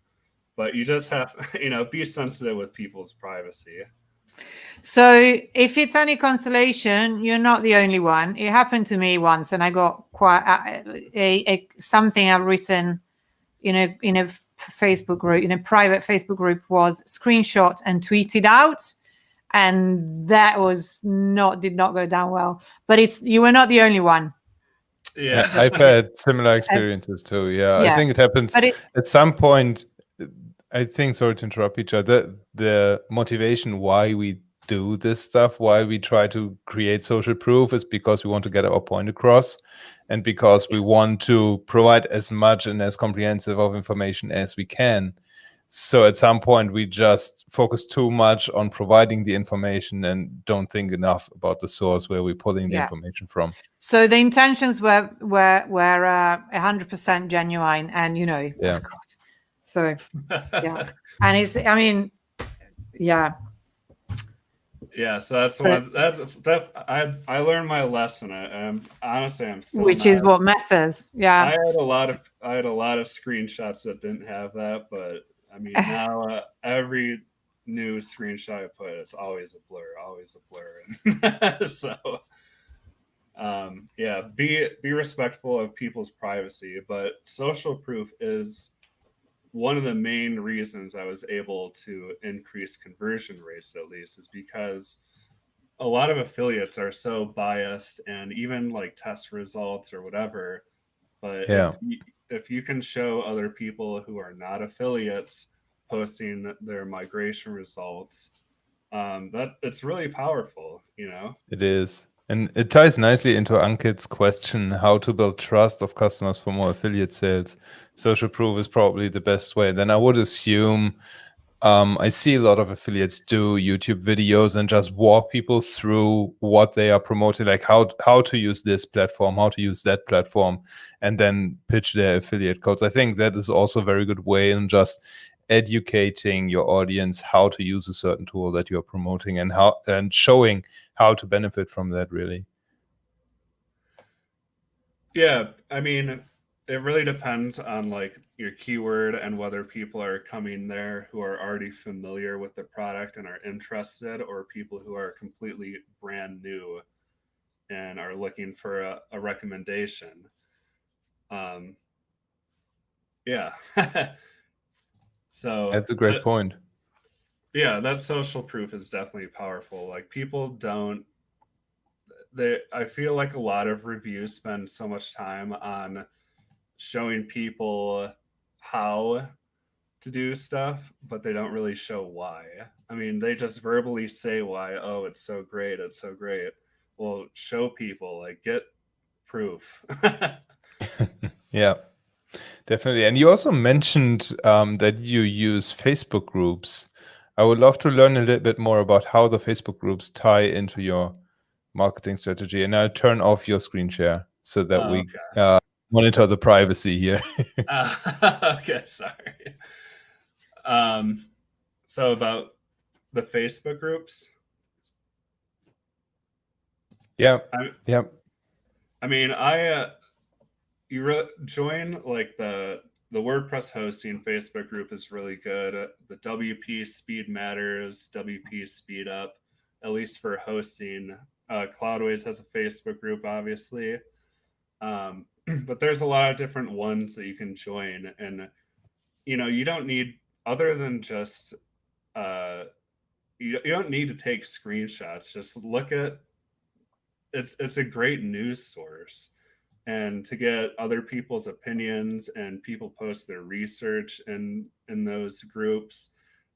But you just have, be sensitive with people's privacy. So if it's any consolation, you're not the only one. It happened to me once, and I got quite something I've written in a Facebook group, in a private Facebook group, was screenshot and tweeted out, and that did not go down well. But you were not the only one. Yeah, I've had similar experiences too. Yeah, I think it happens at some point. I think, sorry to interrupt each other, the motivation why we do this stuff, why we try to create social proof, is because we want to get our point across, and because we want to provide as much and as comprehensive of information as we can. So at some point we just focus too much on providing the information and don't think enough about the source where we're pulling the information from. So the intentions were 100% genuine, and yeah. Oh God. So yeah, and so that's one. I learned my lesson. Honestly, I'm still. Which is what matters. Yeah. I had a lot of screenshots that didn't have that, but I mean, now every new screenshot I put, it's always a blur. So be respectful of people's privacy, but social proof is one of the main reasons I was able to increase conversion rates, at least, is because a lot of affiliates are so biased, and even like test results or whatever. But Yeah. if you can show other people who are not affiliates posting their migration results, that it's really powerful, you know. It is. And it ties nicely into Ankit's question, how to build trust of customers for more affiliate sales. Social proof is probably the best way. Then I would assume I see a lot of affiliates do YouTube videos and just walk people through what they are promoting, like how to use this platform, how to use that platform, and then pitch their affiliate codes. I think that is also a very good way in just educating your audience how to use a certain tool that you're promoting and showing how to benefit from that, really. Yeah, I mean, it really depends on like your keyword and whether people are coming there who are already familiar with the product and are interested, or people who are completely brand new and are looking for a recommendation. Yeah. So That's a great point. Yeah, that social proof is definitely powerful. Like people don't I feel like a lot of reviews spend so much time on showing people how to do stuff, but they don't really show why. I mean, they just verbally say why. Oh, it's so great. It's so great. Well, show people, like, get proof. Yeah, definitely. And you also mentioned that you use Facebook groups. I would love to learn a little bit more about how the Facebook groups tie into your marketing strategy. And I'll turn off your screen share so that we monitor the privacy here. Okay, sorry. So about the Facebook groups. Yeah. I mean, join like the WordPress hosting Facebook group is really good. The WP Speed Matters, WP Speed Up, at least for hosting. Cloudways has a Facebook group, obviously. But there's a lot of different ones that you can join, and you don't need, other than just you don't need to take screenshots. Just look at it's a great news source, and to get other people's opinions, and people post their research in those groups.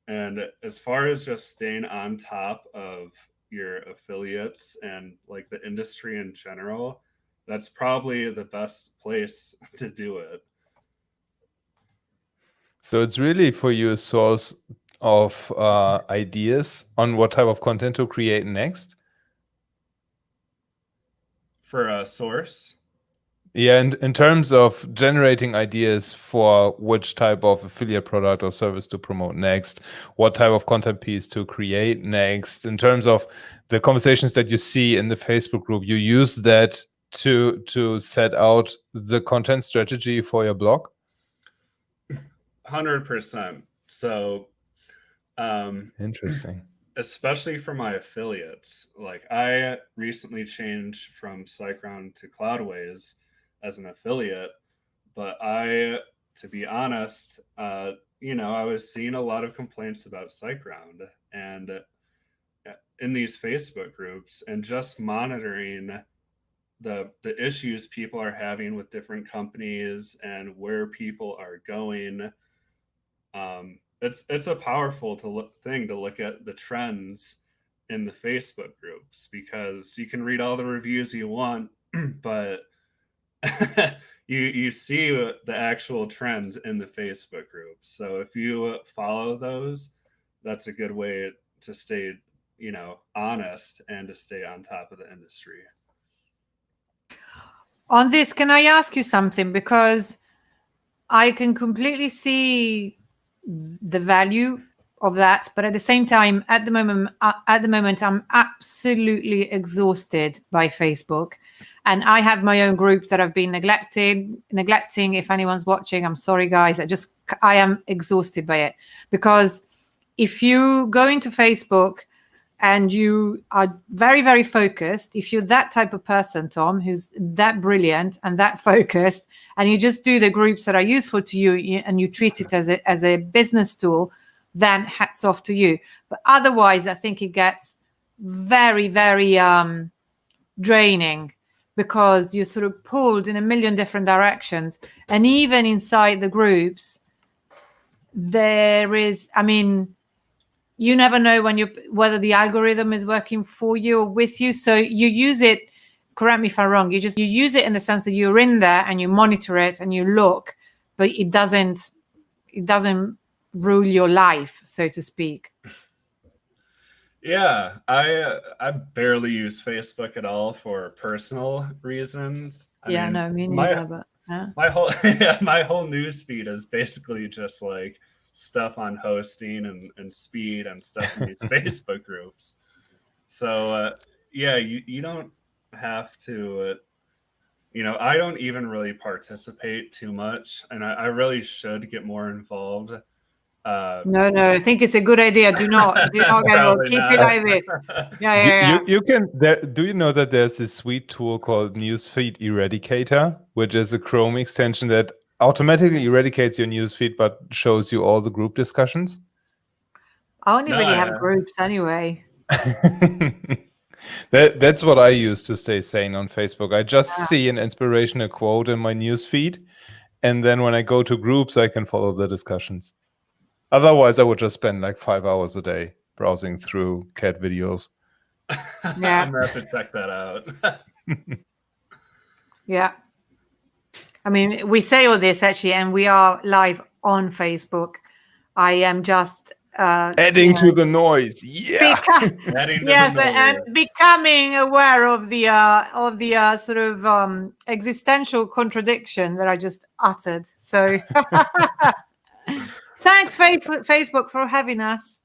And as far as just staying on top of your affiliates and like the industry in general, that's probably the best place to do it. So it's really for you a source of ideas on what type of content to create next? For a source? Yeah, and in terms of generating ideas for which type of affiliate product or service to promote next, what type of content piece to create next, in terms of the conversations that you see in the Facebook group, you use that to set out the content strategy for your blog? 100%. So interesting. Especially for my affiliates. Like I recently changed from SiteGround to Cloudways as an affiliate, but to be honest, I was seeing a lot of complaints about SiteGround and in these Facebook groups, and just monitoring the issues people are having with different companies and where people are going. It's a powerful thing to look at the trends in the Facebook groups, because you can read all the reviews you want, but you see the actual trends in the Facebook groups. So if you follow those, that's a good way to stay, honest and to stay on top of the industry. On this, can I ask you something? Because I can completely see the value of that, but at the same time, at the moment, I'm absolutely exhausted by Facebook, and I have my own group that I've been neglecting. If anyone's watching, I'm sorry, guys. I am exhausted by it, because if you go into Facebook and you are very, very focused, if you're that type of person, Tom, who's that brilliant and that focused, and you just do the groups that are useful to you and you treat it as a business tool, then hats off to you. But otherwise, I think it gets very, very draining, because you're sort of pulled in a million different directions. And even inside the groups, there is, I mean, you never know whether the algorithm is working for you or with you. So you use it, correct me if I'm wrong, you use it in the sense that you're in there and you monitor it and you look, but it doesn't rule your life, so to speak. Yeah, I barely use Facebook at all for personal reasons. I mean, No, me neither. But my whole my whole news feed is basically just like stuff on hosting and speed and stuff in these Facebook groups. So yeah, you don't have to. I don't even really participate too much, and I really should get more involved. No, I think it's a good idea. Do not get involved. Keep it like this. Yeah. You can. Do you know that there's a sweet tool called Newsfeed Eradicator, which is a Chrome extension that automatically eradicates your newsfeed but shows you all the group discussions? I only really have groups anyway. That's what I use to stay sane on Facebook. I just see an inspirational quote in my newsfeed, and then when I go to groups, I can follow the discussions. Otherwise, I would just spend like 5 hours a day browsing through cat videos. Yeah. I'm going to have to check that out. Yeah. I mean, we say all this actually, and we are live on Facebook. I am just adding to the noise. Yeah. And becoming aware of the sort of existential contradiction that I just uttered. So thanks, Facebook, for having us.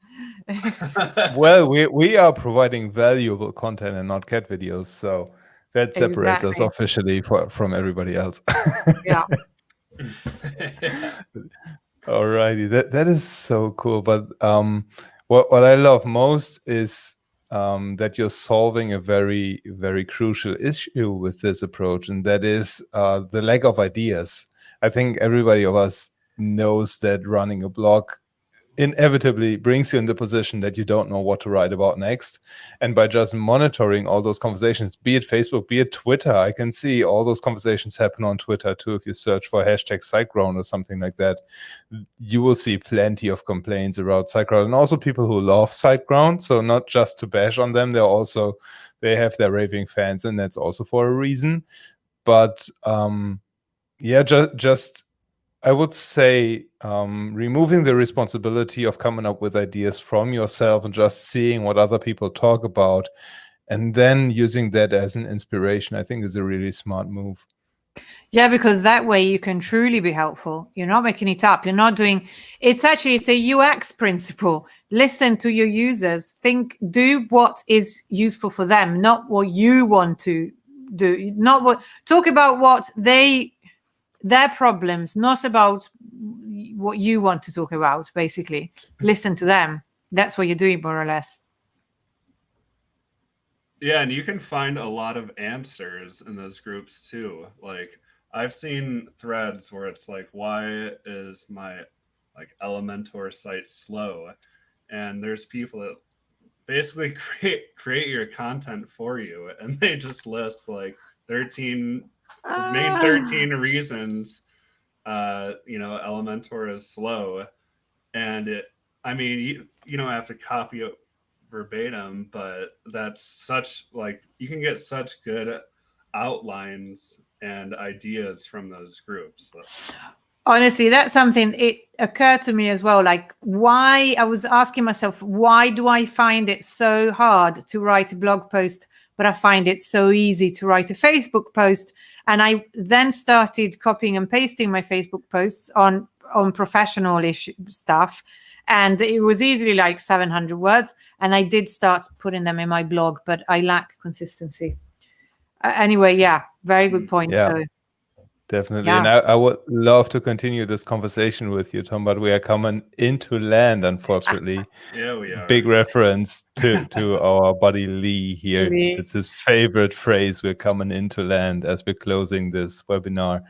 Well, we are providing valuable content and not cat videos, so that separates us officially from everybody else. Yeah. Alrighty, that is so cool. But what I love most is that you're solving a very, very crucial issue with this approach, and that is the lack of ideas. I think everybody of us knows that running a blog inevitably brings you in the position that you don't know what to write about next. And by just monitoring all those conversations, be it Facebook, be it Twitter, I can see all those conversations happen on Twitter too. If you search for hashtag SiteGround or something like that, you will see plenty of complaints about SiteGround, and also people who love SiteGround. So not just to bash on them, they have their raving fans, and that's also for a reason. But yeah, just I would say removing the responsibility of coming up with ideas from yourself and just seeing what other people talk about and then using that as an inspiration, I think is a really smart move. Yeah, because that way you can truly be helpful. You're not making it up. You're not doing it's a UX principle. Listen to your users. Do what is useful for them, not what you want to do. Talk about what their problems, not about what you want to talk about, basically. Listen to them. That's what you're doing, more or less. Yeah, and you can find a lot of answers in those groups too. Like I've seen threads where it's like, why is my Elementor site slow? And there's people that basically create your content for you, and they just list like 13 reasons Elementor is slow. And you don't have to copy it verbatim, but that's such you can get such good outlines and ideas from those groups. Honestly, that's something, it occurred to me as well, why I was asking myself, why do I find it so hard to write a blog post, but I find it so easy to write a Facebook post? And I then started copying and pasting my Facebook posts on professional issue stuff. And it was easily 700 words. And I did start putting them in my blog, but I lack consistency. Anyway, yeah, very good point. Yeah, so definitely. Yeah. And I would love to continue this conversation with you, Tom, but we are coming into land, unfortunately. Yeah, we are. Big reference to our buddy Lee here. Lee. It's his favorite phrase. We're coming into land as we're closing this webinar.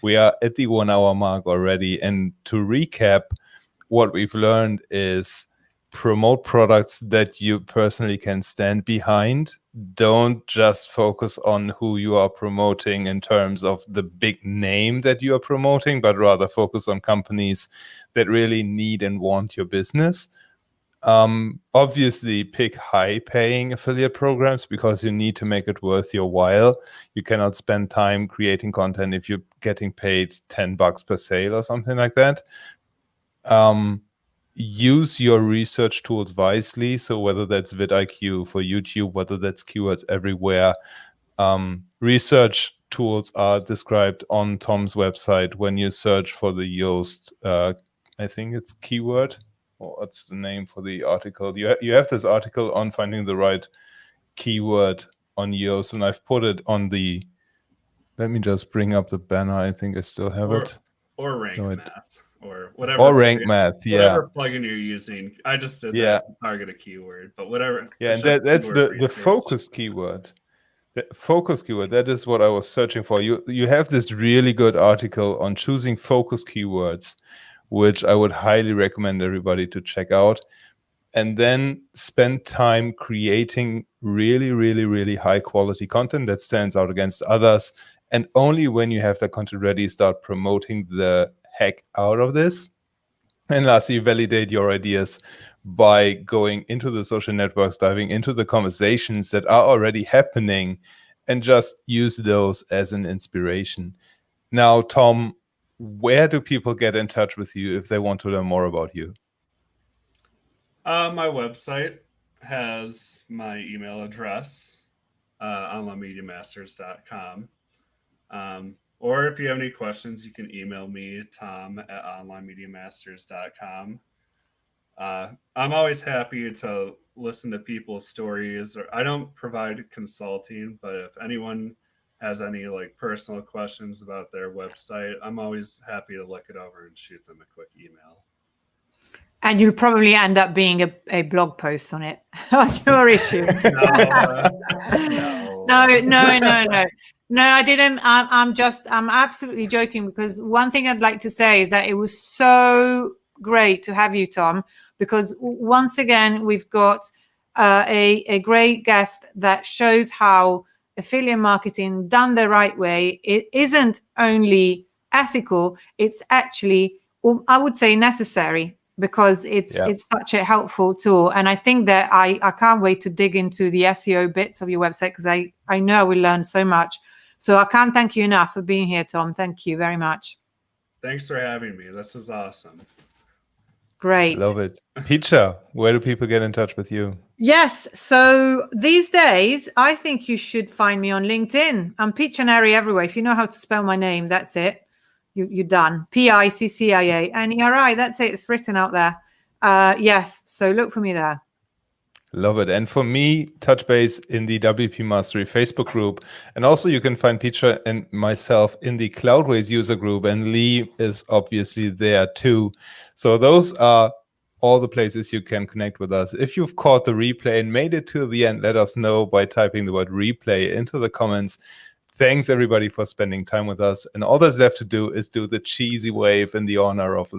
We are at the 1 hour mark already. And to recap, what we've learned is promote products that you personally can stand behind. Don't just focus on who you are promoting in terms of the big name that you are promoting, but rather focus on companies that really need and want your business. Obviously pick high paying affiliate programs because you need to make it worth your while. You cannot spend time creating content if you're getting paid $10 per sale or something like that. Use your research tools wisely. So whether that's vidIQ for YouTube, whether that's keywords everywhere, research tools are described on Tom's website when you search for the Yoast, I think it's keyword. What's the name for the article? You have this article on finding the right keyword on Yoast, and I've put it on the. Let me just bring up the banner. I think I still have it. Or rank math, or whatever. Or rank math, yeah. Whatever plugin you're using. I just did that to target a keyword, but whatever. Yeah, and that's the focus keyword. The focus keyword. That is what I was searching for. You have this really good article on choosing focus keywords, which I would highly recommend everybody to check out. And then spend time creating really, really, really high quality content that stands out against others. And only when you have that content ready, start promoting the heck out of this. And lastly, validate your ideas by going into the social networks, diving into the conversations that are already happening, and just use those as an inspiration. Now, Tom, where do people get in touch with you if they want to learn more about you? My website has my email address, onlinemediamasters.com. Or if you have any questions, you can email me, tom@onlinemediamasters.com. I'm always happy to listen to people's stories. I don't provide consulting, but if anyone has any personal questions about their website, I'm always happy to look it over and shoot them a quick email. And you'll probably end up being a blog post on it. On your issue. No, I didn't. I'm absolutely joking, because one thing I'd like to say is that it was so great to have you, Tom, because once again, we've got a great guest that shows how affiliate marketing done the right way, it isn't only ethical, it's actually, I would say, necessary, because it's such a helpful tool. And I think that I can't wait to dig into the SEO bits of your website, because I know I will learn so much. So I can't thank you enough for being here, Tom. Thank you very much. Thanks for having me. This was awesome. Great. Love it. Peter, where do people get in touch with you? Yes. So these days, I think you should find me on LinkedIn. I'm Piccioneri everywhere. If you know how to spell my name, that's it. You're done. Piccianeri. That's it. It's written out there. Yes. So look for me there. Love it. And for me, touch base in the WP Mastery Facebook group. And also you can find Peter and myself in the Cloudways user group. And Lee is obviously there too. So those are all the places you can connect with us. If you've caught the replay and made it to the end, let us know by typing the word replay into the comments. Thanks everybody for spending time with us. And all that's left to do is do the cheesy wave in the honor of